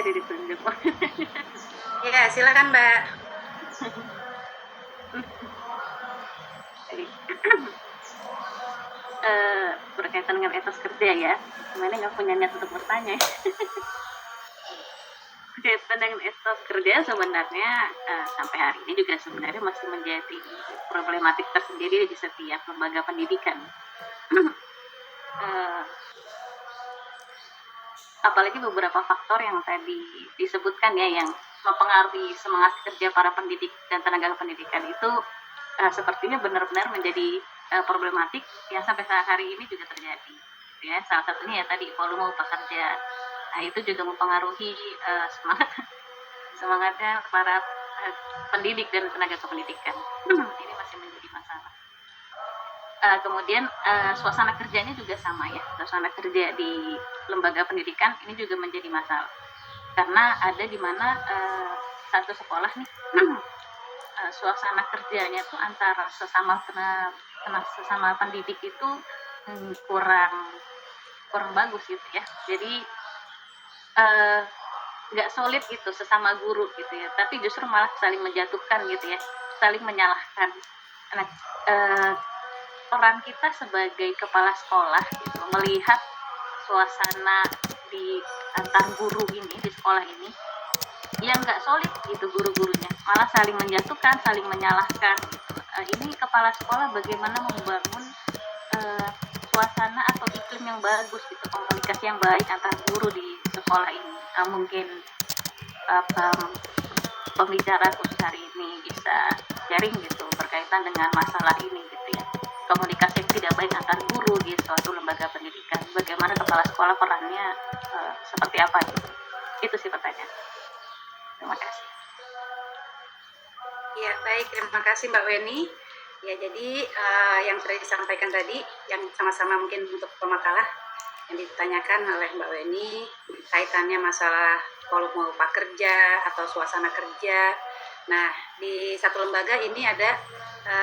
jadi ditunjuk. Ya, silakan Mbak. Jadi, berkaitan dengan etos kerja ya, gimana nggak punya niat untuk bertanya. Berkaitan dengan etos kerja sebenarnya sampai hari ini juga sebenarnya masih menjadi problematik tersendiri di setiap lembaga pendidikan. Apalagi beberapa faktor yang tadi disebutkan ya, yang mempengaruhi semangat kerja para pendidik dan tenaga pendidikan itu sepertinya benar-benar menjadi problematik yang sampai saat hari ini juga terjadi. Ya, salah satunya ya tadi volume pekerja. Nah, itu juga mempengaruhi semangatnya para pendidik dan tenaga kependidikan. Ini masih menjadi masalah. Kemudian suasana kerjanya juga sama ya, suasana kerja di lembaga pendidikan ini juga menjadi masalah karena ada di mana satu sekolah nih suasana kerjanya tuh antara sesama pendidik itu kurang bagus gitu ya, jadi nggak solid gitu sesama guru gitu ya, tapi justru malah saling menjatuhkan gitu ya, saling menyalahkan. Nah, peran kita sebagai kepala sekolah gitu, melihat suasana di antar guru ini di sekolah ini yang nggak solid gitu, guru-gurunya malah saling menjatuhkan, saling menyalahkan gitu. Ini kepala sekolah bagaimana membangun suasana atau iklim yang bagus gitu, komunikasi yang baik antar guru di sekolah ini. Mungkin pembicara khusus hari ini bisa sharing gitu berkaitan dengan masalah ini gitu ya, komunikasi yang tidak baik antar guru di suatu lembaga pendidikan, bagaimana kepala sekolah perannya seperti apa gitu. Itu sih pertanyaan. Terima kasih. Ya, baik, terima kasih Mbak Weni. Ya, jadi yang sudah disampaikan tadi, yang sama-sama mungkin untuk pemakalah yang ditanyakan oleh Mbak Weni, kaitannya masalah volume upah kerja atau suasana kerja. Nah, di satu lembaga ini ada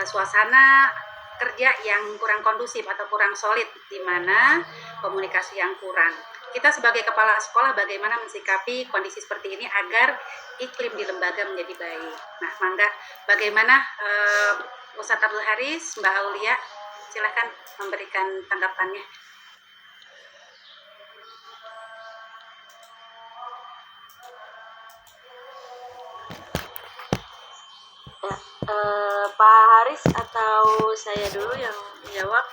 suasana kerja yang kurang kondusif atau kurang solid, di mana komunikasi yang kurang. Kita sebagai kepala sekolah bagaimana mensikapi kondisi seperti ini agar iklim di lembaga menjadi baik. Nah, mangga bagaimana Ustadz Abdul Haris, Mbak Aulia, silahkan memberikan tanggapannya. Pak Haris atau saya dulu yang menjawab?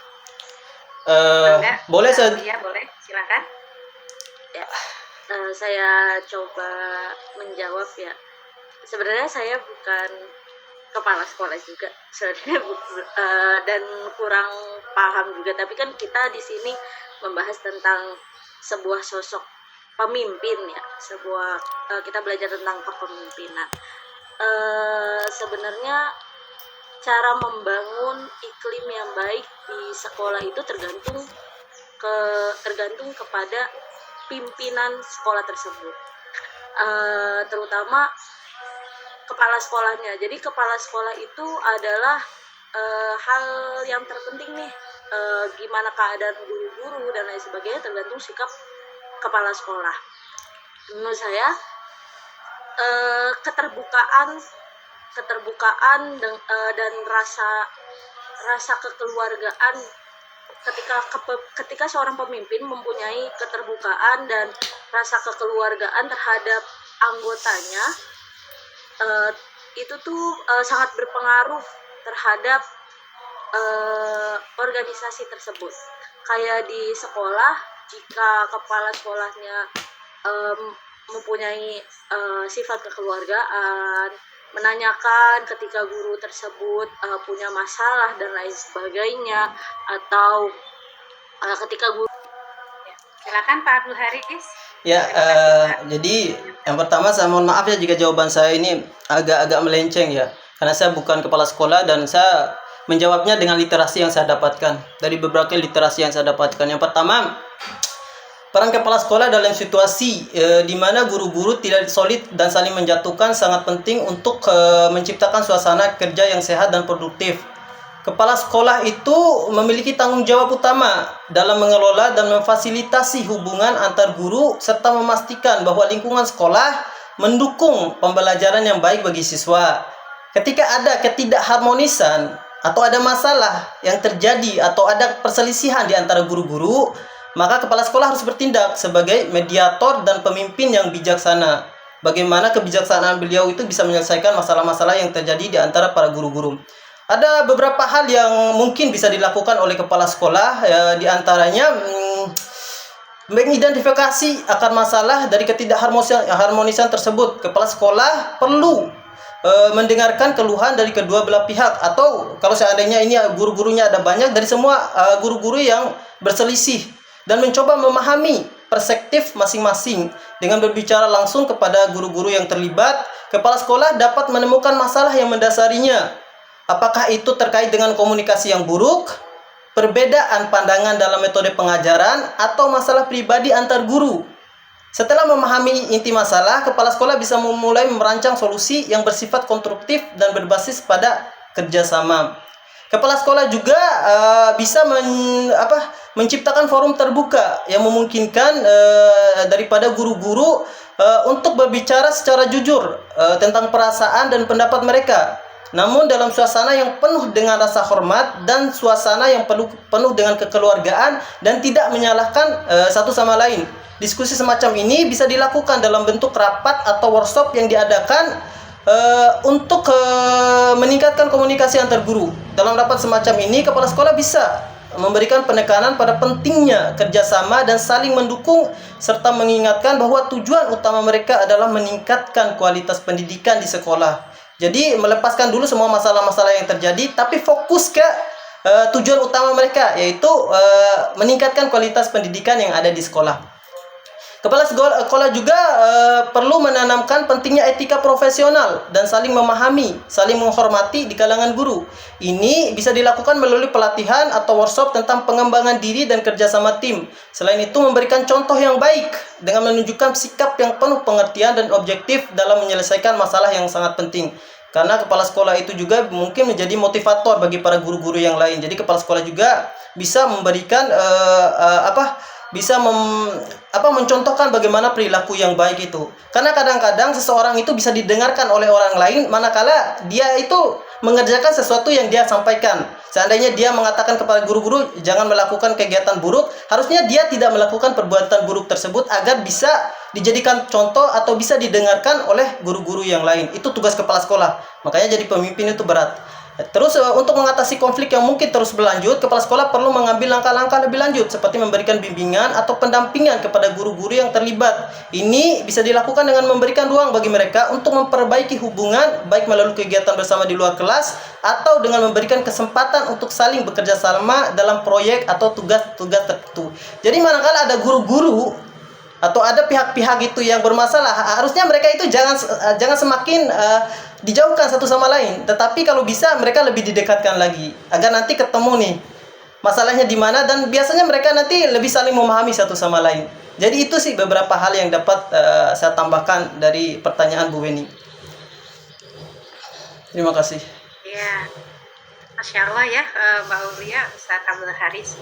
Boleh saya. Iya, boleh. Silakan. Ya, saya coba menjawab ya. Sebenarnya saya bukan kepala sekolah juga, sebenarnya dan kurang paham juga. Tapi kan kita di sini membahas tentang sebuah sosok pemimpin ya, kita belajar tentang kepemimpinan. Sebenarnya cara membangun iklim yang baik di sekolah itu tergantung kepada pimpinan sekolah tersebut, terutama kepala sekolahnya. Jadi kepala sekolah itu adalah hal yang terpenting nih, gimana keadaan guru-guru dan lain sebagainya tergantung sikap kepala sekolah. Menurut saya keterbukaan dan rasa kekeluargaan ketika seorang pemimpin mempunyai keterbukaan dan rasa kekeluargaan terhadap anggotanya, itu tuh sangat berpengaruh terhadap organisasi tersebut. Kayak di sekolah, jika kepala sekolahnya mempunyai sifat kekeluargaan, menanyakan ketika guru tersebut punya masalah dan lain sebagainya, atau ketika guru. Silakan Pak Abdul Haris. Ya, jadi yang pertama saya mohon maaf ya jika jawaban saya ini agak melenceng ya, karena saya bukan kepala sekolah dan saya menjawabnya dengan literasi yang saya dapatkan dari beberapa literasi yang saya dapatkan. Yang pertama, peran kepala sekolah dalam situasi di mana guru-guru tidak solid dan saling menjatuhkan sangat penting untuk menciptakan suasana kerja yang sehat dan produktif. kepala sekolah itu memiliki tanggung jawab utama dalam mengelola dan memfasilitasi hubungan antar guru serta memastikan bahwa lingkungan sekolah mendukung pembelajaran yang baik bagi siswa. Ketika ada ketidakharmonisan atau ada masalah yang terjadi atau ada perselisihan di antara guru-guru, maka kepala sekolah harus bertindak sebagai mediator dan pemimpin yang bijaksana. Bagaimana kebijaksanaan beliau itu bisa menyelesaikan masalah-masalah yang terjadi di antara para guru-guru. Ada beberapa hal yang mungkin bisa dilakukan oleh kepala sekolah, di antaranya mengidentifikasi akar masalah dari ketidakharmonisan tersebut. Kepala sekolah perlu mendengarkan keluhan dari kedua belah pihak, atau kalau seandainya ini guru-gurunya ada banyak, dari semua guru-guru yang berselisih, dan mencoba memahami perspektif masing-masing. Dengan berbicara langsung kepada guru-guru yang terlibat, kepala sekolah dapat menemukan masalah yang mendasarinya. Apakah itu terkait dengan komunikasi yang buruk, perbedaan pandangan dalam metode pengajaran, atau masalah pribadi antar guru. Setelah memahami inti masalah, kepala sekolah bisa memulai merancang solusi yang bersifat konstruktif dan berbasis pada kerjasama. Kepala sekolah juga bisa menciptakan forum terbuka yang memungkinkan daripada guru-guru untuk berbicara secara jujur tentang perasaan dan pendapat mereka. Namun dalam suasana yang penuh dengan rasa hormat dan suasana yang penuh dengan kekeluargaan dan tidak menyalahkan satu sama lain. Diskusi semacam ini bisa dilakukan dalam bentuk rapat atau workshop yang diadakan untuk meningkatkan komunikasi antar guru. Dalam rapat semacam ini, kepala sekolah bisa memberikan penekanan pada pentingnya kerjasama dan saling mendukung, serta mengingatkan bahwa tujuan utama mereka adalah meningkatkan kualitas pendidikan di sekolah. Jadi melepaskan dulu semua masalah-masalah yang terjadi, tapi fokus ke tujuan utama mereka, yaitu meningkatkan kualitas pendidikan yang ada di sekolah. Kepala sekolah juga perlu menanamkan pentingnya etika profesional dan saling memahami, saling menghormati di kalangan guru. Ini bisa dilakukan melalui pelatihan atau workshop tentang pengembangan diri dan kerjasama tim. Selain itu, memberikan contoh yang baik dengan menunjukkan sikap yang penuh pengertian dan objektif dalam menyelesaikan masalah yang sangat penting. Karena kepala sekolah itu juga mungkin menjadi motivator bagi para guru-guru yang lain. Jadi kepala sekolah juga bisa memberikan mencontohkan bagaimana perilaku yang baik itu. Karena kadang-kadang seseorang itu bisa didengarkan oleh orang lain manakala dia itu mengerjakan sesuatu yang dia sampaikan. Seandainya dia mengatakan kepada guru-guru jangan melakukan kegiatan buruk, harusnya dia tidak melakukan perbuatan buruk tersebut agar bisa dijadikan contoh atau bisa didengarkan oleh guru-guru yang lain. Itu tugas kepala sekolah. Makanya jadi pemimpin itu berat. Terus untuk mengatasi konflik yang mungkin terus berlanjut, kepala sekolah perlu mengambil langkah-langkah lebih lanjut seperti memberikan bimbingan atau pendampingan kepada guru-guru yang terlibat. Ini bisa dilakukan dengan memberikan ruang bagi mereka untuk memperbaiki hubungan, baik melalui kegiatan bersama di luar kelas atau dengan memberikan kesempatan untuk saling bekerja sama dalam proyek atau tugas-tugas tertentu. Jadi manakala ada guru-guru atau ada pihak-pihak itu yang bermasalah, harusnya mereka itu jangan semakin dijauhkan satu sama lain, tetapi kalau bisa mereka lebih didekatkan lagi agar nanti ketemu nih masalahnya di mana, dan biasanya mereka nanti lebih saling memahami satu sama lain. Jadi itu sih beberapa hal yang dapat saya tambahkan dari pertanyaan Bu Weni. Terima kasih. Ya, Masya Allah ya, Mbak Aulia, Ustaz Abdul Haris.